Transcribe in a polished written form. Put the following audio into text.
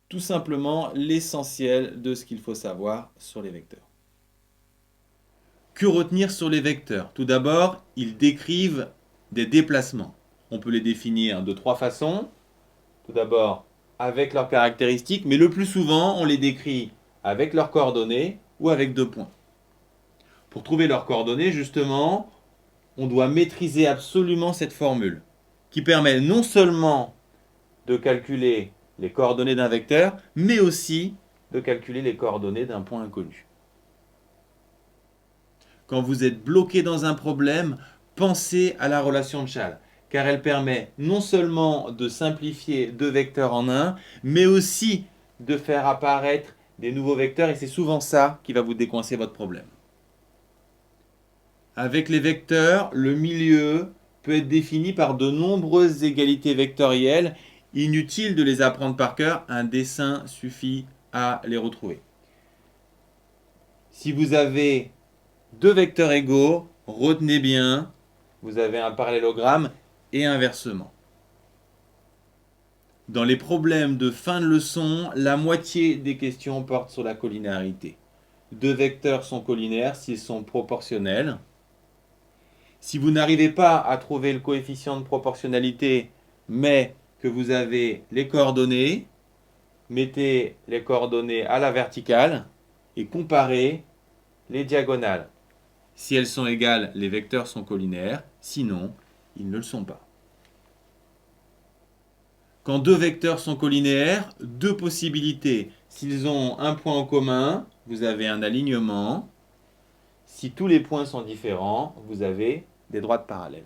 tout simplement l'essentiel de ce qu'il faut savoir sur les vecteurs. Que retenir sur les vecteurs? Tout d'abord, ils décrivent des déplacements. On peut les définir de trois façons. Tout d'abord, avec leurs caractéristiques, mais le plus souvent, on les décrit avec leurs coordonnées ou avec deux points. Pour trouver leurs coordonnées, justement, on doit maîtriser absolument cette formule qui permet non seulement de calculer les coordonnées d'un vecteur, mais aussi de calculer les coordonnées d'un point inconnu. Quand vous êtes bloqué dans un problème, pensez à la relation de Chasles, car elle permet non seulement de simplifier deux vecteurs en un, mais aussi de faire apparaître des nouveaux vecteurs, et c'est souvent ça qui va vous décoincer votre problème. Avec les vecteurs, le milieu peut être défini par de nombreuses égalités vectorielles. Inutile de les apprendre par cœur, un dessin suffit à les retrouver. Si vous avez deux vecteurs égaux, retenez bien, vous avez un parallélogramme et inversement. Dans les problèmes de fin de leçon, la moitié des questions portent sur la collinéarité. Deux vecteurs sont collinaires s'ils sont proportionnels. Si vous n'arrivez pas à trouver le coefficient de proportionnalité, mais que vous avez les coordonnées, mettez les coordonnées à la verticale et comparez les diagonales. Si elles sont égales, les vecteurs sont collinaires, sinon, ils ne le sont pas. Quand deux vecteurs sont collinéaires, deux possibilités. S'ils ont un point en commun, vous avez un alignement. Si tous les points sont différents, vous avez des droites parallèles.